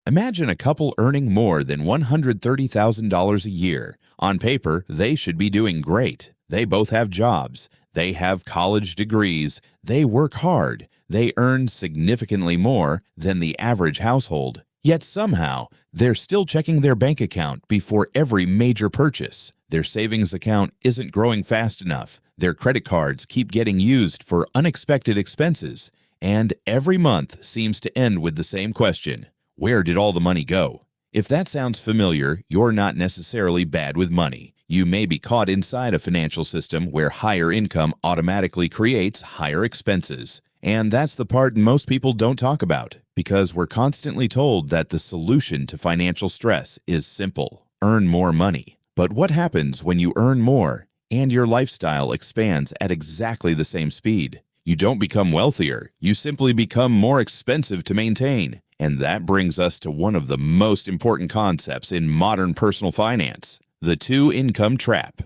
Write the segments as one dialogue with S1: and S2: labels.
S1: Imagine a couple earning more than $130,000 a year. On paper, they should be doing great. They both have jobs. They have college degrees. They work hard. They earn significantly more than the average household. Yet somehow, they're still checking their bank account before every major purchase. Their savings account isn't growing fast enough. Their credit cards keep getting used for unexpected expenses. And every month seems to end with the same question: where did all the money go? If that sounds familiar, you're not necessarily bad with money. You may be caught inside a financial system where higher income automatically creates higher expenses. And that's the part most people don't talk about, because we're constantly told that the solution to financial stress is simple: earn more money. But what happens when you earn more and your lifestyle expands at exactly the same speed? You don't become wealthier, you simply become more expensive to maintain. And that brings us to one of the most important concepts in modern personal finance: the two-income trap.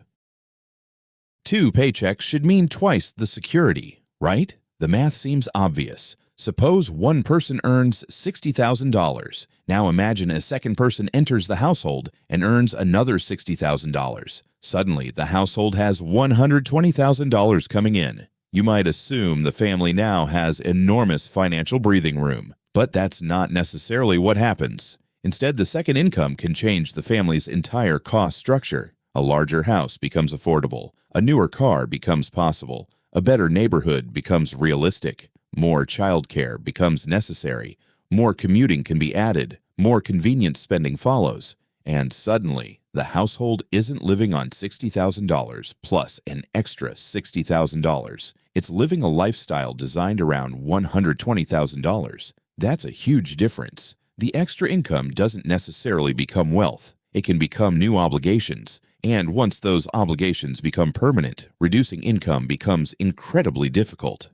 S1: Two paychecks should mean twice the security, right? The math seems obvious. Suppose one person earns $60,000. Now imagine a second person enters the household and earns another $60,000. Suddenly, the household has $120,000 coming in. You might assume the family now has enormous financial breathing room. But that's not necessarily what happens. Instead, the second income can change the family's entire cost structure. A larger house becomes affordable. A newer car becomes possible. A better neighborhood becomes realistic. More childcare becomes necessary. More commuting can be added. More convenience spending follows. And suddenly, the household isn't living on $60,000 plus an extra $60,000. It's living a lifestyle designed around $120,000. That's a huge difference. The extra income doesn't necessarily become wealth. It can become new obligations. And once those obligations become permanent, reducing income becomes incredibly difficult.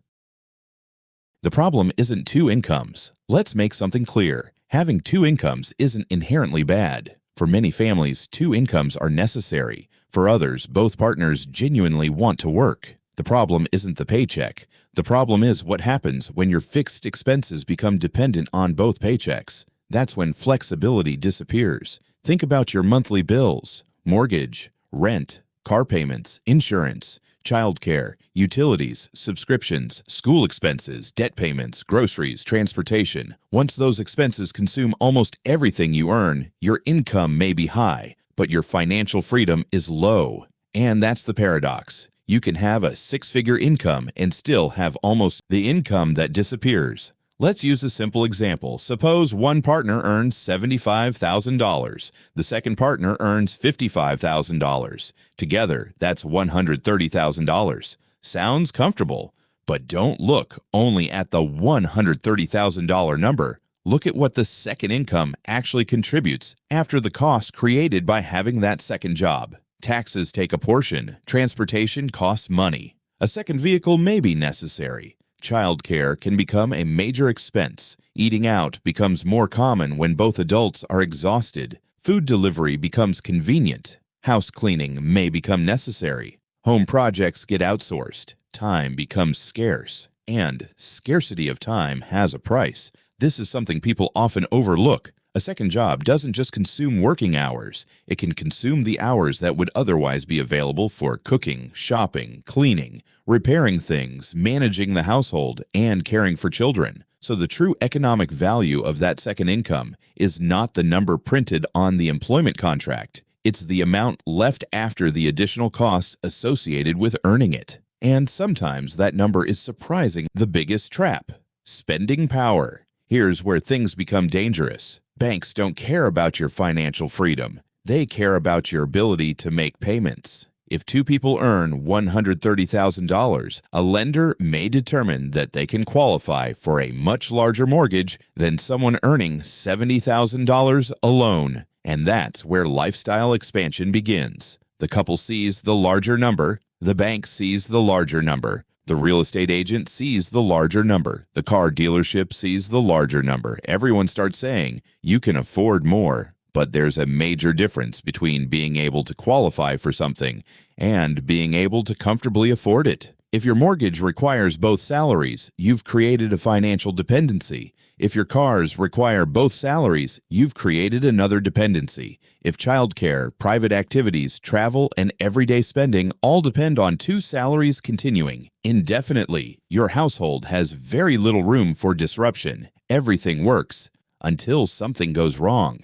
S1: The problem isn't two incomes. Let's make something clear. Having two incomes isn't inherently bad. For many families, two incomes are necessary. For others, both partners genuinely want to work. The problem isn't the paycheck. The problem is what happens when your fixed expenses become dependent on both paychecks. That's when flexibility disappears. Think about your monthly bills: mortgage, rent, car payments, insurance, childcare, utilities, subscriptions, school expenses, debt payments, groceries, transportation. Once those expenses consume almost everything you earn, your income may be high, but your financial freedom is low. And that's the paradox. You can have a six-figure income and still have almost the income that disappears. Let's use a simple example. Suppose one partner earns $75,000. The second partner earns $55,000. Together, that's $130,000. Sounds comfortable, but don't look only at the $130,000 number. Look at what the second income actually contributes after the cost created by having that second job. Taxes take a portion. Transportation costs money. A second vehicle may be necessary. Childcare can become a major expense. Eating out becomes more common when both adults are exhausted. Food delivery becomes convenient. House cleaning may become necessary. Home projects get outsourced. Time becomes scarce. And scarcity of time has a price. This is something people often overlook. A second job doesn't just consume working hours. It can consume the hours that would otherwise be available for cooking, shopping, cleaning, repairing things, managing the household, and caring for children. So the true economic value of that second income is not the number printed on the employment contract. It's the amount left after the additional costs associated with earning it. And sometimes that number is surprising. The biggest trap: spending power. Here's where things become dangerous. Banks don't care about your financial freedom. They care about your ability to make payments. If two people earn $130,000, a lender may determine that they can qualify for a much larger mortgage than someone earning $70,000 alone. And that's where lifestyle expansion begins. The couple sees the larger number. The bank sees the larger number. The real estate agent sees the larger number. The car dealership sees the larger number. Everyone starts saying, you can afford more. But there's a major difference between being able to qualify for something and being able to comfortably afford it. If your mortgage requires both salaries, you've created a financial dependency. If your cars require both salaries, you've created another dependency. If childcare, private activities, travel, and everyday spending all depend on two salaries continuing indefinitely, your household has very little room for disruption. Everything works until something goes wrong.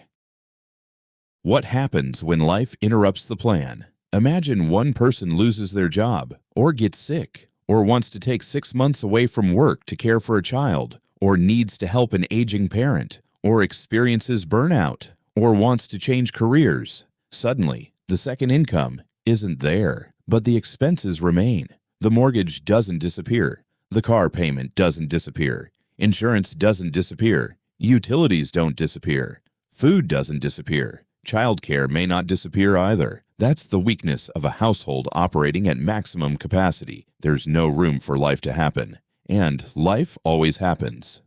S1: What happens when life interrupts the plan? Imagine one person loses their job, or gets sick, or wants to take 6 months away from work to care for a child, or needs to help an aging parent, or experiences burnout, or wants to change careers. Suddenly, the second income isn't there, but the expenses remain. The mortgage doesn't disappear. The car payment doesn't disappear. Insurance doesn't disappear. Utilities don't disappear. Food doesn't disappear. Childcare may not disappear either. That's the weakness of a household operating at maximum capacity. There's no room for life to happen. And life always happens.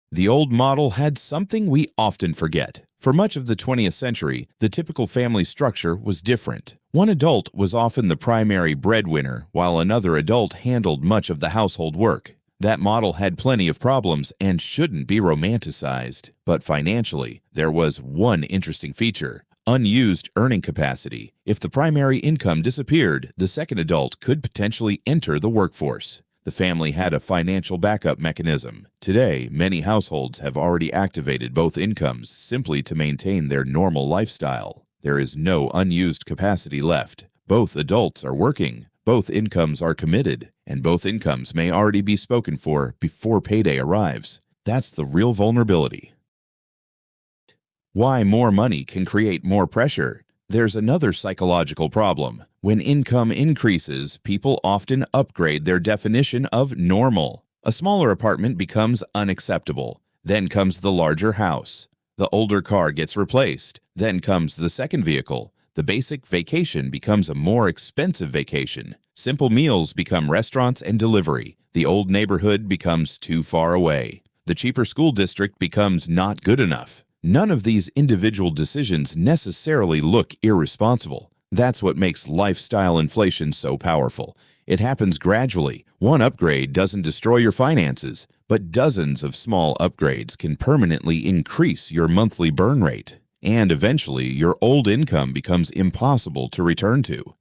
S1: The old model had something we often forget. For much of the 20th century, the typical family structure was different. One adult was often the primary breadwinner, while another adult handled much of the household work. That model had plenty of problems and shouldn't be romanticized. But financially, there was one interesting feature: unused earning capacity. If the primary income disappeared, the second adult could potentially enter the workforce. The family had a financial backup mechanism. Today, many households have already activated both incomes simply to maintain their normal lifestyle. There is no unused capacity left. Both adults are working, both incomes are committed, and both incomes may already be spoken for before payday arrives. That's the real vulnerability. Why more money can create more pressure? There's another psychological problem. When income increases, people often upgrade their definition of normal. A smaller apartment becomes unacceptable. Then comes the larger house. The older car gets replaced. Then comes the second vehicle. The basic vacation becomes a more expensive vacation. Simple meals become restaurants and delivery. The old neighborhood becomes too far away. The cheaper school district becomes not good enough. None of these individual decisions necessarily look irresponsible. That's what makes lifestyle inflation so powerful. It happens gradually. One upgrade doesn't destroy your finances, but dozens of small upgrades can permanently increase your monthly burn rate. And eventually, your old income becomes impossible to return to.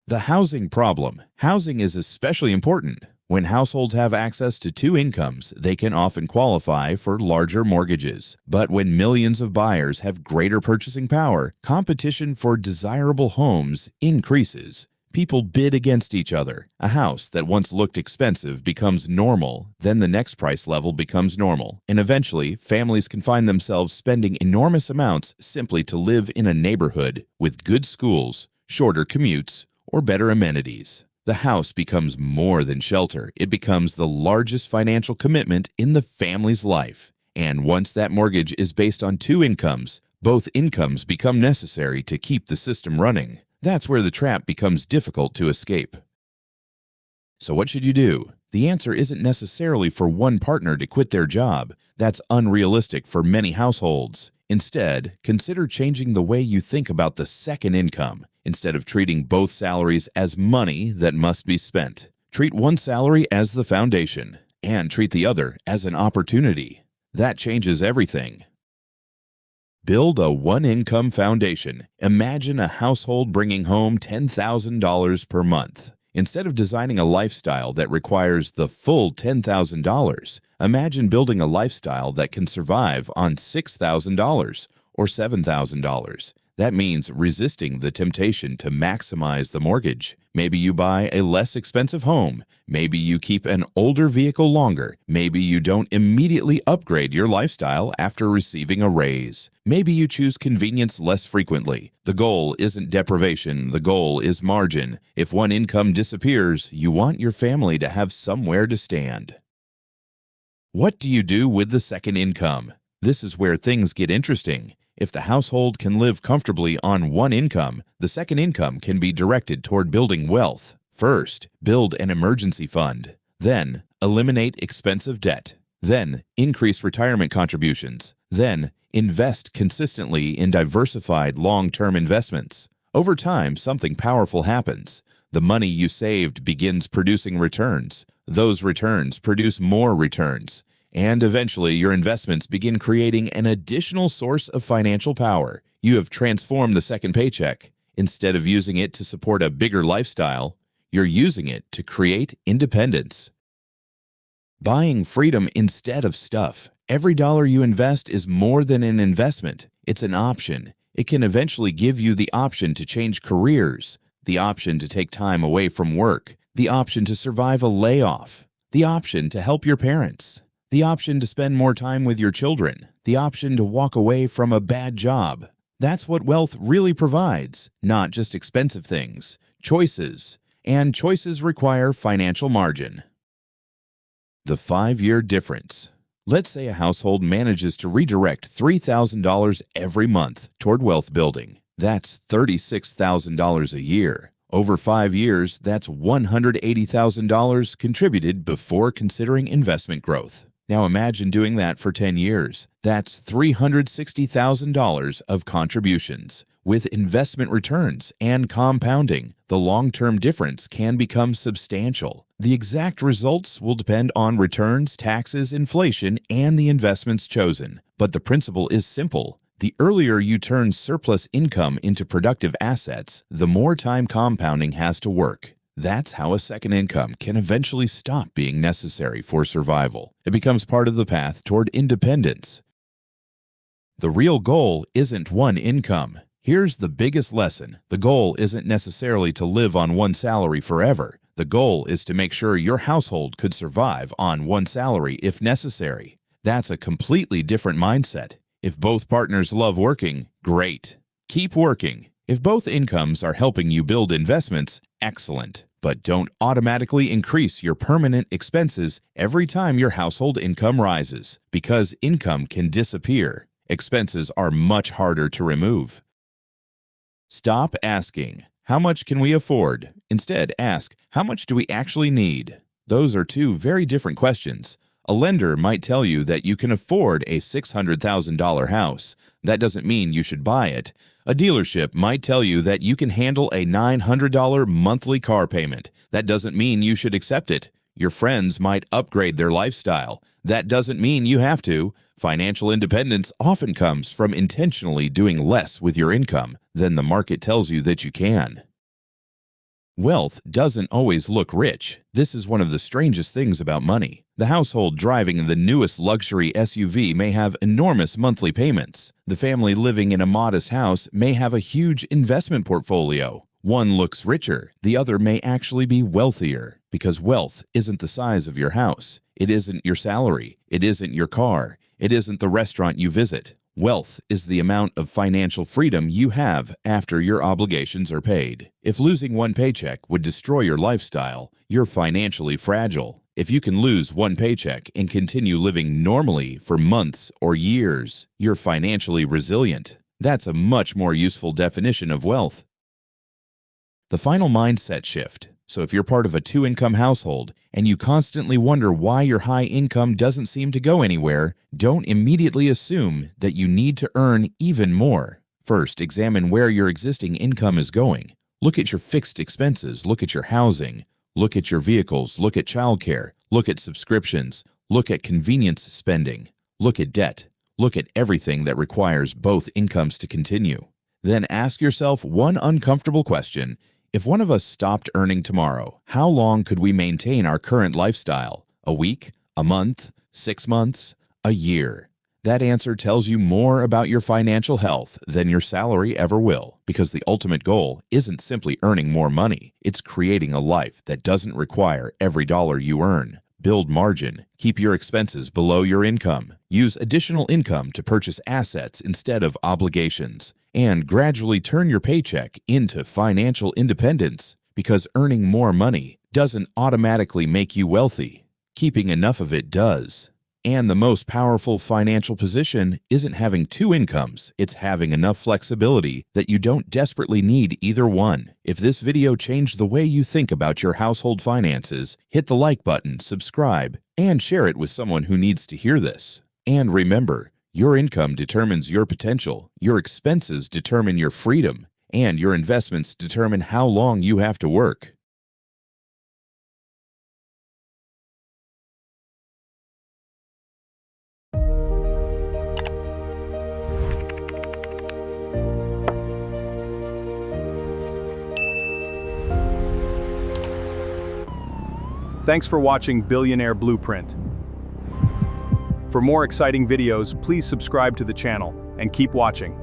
S1: The housing problem. Housing is especially important. When households have access to two incomes, they can often qualify for larger mortgages. But when millions of buyers have greater purchasing power, competition for desirable homes increases. People bid against each other. A house that once looked expensive becomes normal, then the next price level becomes normal, and eventually families can find themselves spending enormous amounts simply to live in a neighborhood with good schools, shorter commutes, or better amenities. The house becomes more than shelter. It becomes the largest financial commitment in the family's life. And once that mortgage is based on two incomes, both incomes become necessary to keep the system running. That's where the trap becomes difficult to escape. So what should you do? The answer isn't necessarily for one partner to quit their job. That's unrealistic for many households. Instead, consider changing the way you think about the second income. Instead of treating both salaries as money that must be spent, treat one salary as the foundation and treat the other as an opportunity. That changes everything. Build a one-income foundation. Imagine a household bringing home $10,000 per month. Instead of designing a lifestyle that requires the full $10,000, imagine building a lifestyle that can survive on $6,000 or $7,000. That means resisting the temptation to maximize the mortgage. Maybe you buy a less expensive home. Maybe you keep an older vehicle longer. Maybe you don't immediately upgrade your lifestyle after receiving a raise. Maybe you choose convenience less frequently. The goal isn't deprivation. The goal is margin. If one income disappears, you want your family to have somewhere to stand. What do you do with the second income? This is where things get interesting. If the household can live comfortably on one income, the second income can be directed toward building wealth. First, build an emergency fund. Then, eliminate expensive debt. Then, increase retirement contributions. Then, invest consistently in diversified long-term investments. Over time, something powerful happens. The money you saved begins producing returns. Those returns produce more returns. And eventually, your investments begin creating an additional source of financial power. You have transformed the second paycheck. Instead of using it to support a bigger lifestyle, you're using it to create independence. Buying freedom instead of stuff. Every dollar you invest is more than an investment. It's an option. It can eventually give you the option to change careers, the option to take time away from work, the option to survive a layoff, the option to help your parents, the option to spend more time with your children, the option to walk away from a bad job. That's what wealth really provides, not just expensive things, choices, and choices require financial margin. The 5-year difference. Let's say a household manages to redirect $3,000 every month toward wealth building. That's $36,000 a year. Over 5 years, that's $180,000 contributed before considering investment growth. Now imagine doing that for 10 years. That's $360,000 of contributions. With investment returns and compounding, the long-term difference can become substantial. The exact results will depend on returns, taxes, inflation, and the investments chosen. But the principle is simple. The earlier you turn surplus income into productive assets, the more time compounding has to work. That's how a second income can eventually stop being necessary for survival. It becomes part of the path toward independence. The real goal isn't one income. Here's the biggest lesson. The goal isn't necessarily to live on one salary forever. The goal is to make sure your household could survive on one salary if necessary. That's a completely different mindset. If both partners love working, great. Keep working. If both incomes are helping you build investments, excellent. But don't automatically increase your permanent expenses every time your household income rises, because income can disappear. Expenses are much harder to remove. Stop asking, how much can we afford? Instead, ask, how much do we actually need? Those are two very different questions. A lender might tell you that you can afford a $600,000 house. That doesn't mean you should buy it. A dealership might tell you that you can handle a $900 monthly car payment. That doesn't mean you should accept it. Your friends might upgrade their lifestyle. That doesn't mean you have to. Financial independence often comes from intentionally doing less with your income than the market tells you that you can. Wealth doesn't always look rich. This is one of the strangest things about money. The household driving the newest luxury SUV may have enormous monthly payments. The family living in a modest house may have a huge investment portfolio. One looks richer, the other may actually be wealthier, because wealth isn't the size of your house. It isn't your salary. It isn't your car. It isn't the restaurant you visit. Wealth is the amount of financial freedom you have after your obligations are paid. If losing one paycheck would destroy your lifestyle, you're financially fragile. If you can lose one paycheck and continue living normally for months or years, you're financially resilient. That's a much more useful definition of wealth. The final mindset shift. So if you're part of a 2-income household and you constantly wonder why your high income doesn't seem to go anywhere, don't immediately assume that you need to earn even more. First, examine where your existing income is going. Look at your fixed expenses, look at your housing, look at your vehicles, look at childcare, look at subscriptions, look at convenience spending, look at debt, look at everything that requires both incomes to continue. Then ask yourself one uncomfortable question. If one of us stopped earning tomorrow, how long could we maintain our current lifestyle? A week? A month? 6 months? A year? That answer tells you more about your financial health than your salary ever will, because the ultimate goal isn't simply earning more money. It's creating a life that doesn't require every dollar you earn. Build margin. Keep your expenses below your income. Use additional income to purchase assets instead of obligations. And gradually turn your paycheck into financial independence, because earning more money doesn't automatically make you wealthy. Keeping enough of it does. And the most powerful financial position isn't having 2 incomes, it's having enough flexibility that you don't desperately need either one. If this video changed the way you think about your household finances, hit the like button, subscribe, and share it with someone who needs to hear this. And remember, your income determines your potential, your expenses determine your freedom, and your investments determine how long you have to work.
S2: Thanks for watching Billionaire Blueprint. For more exciting videos, please subscribe to the channel and keep watching.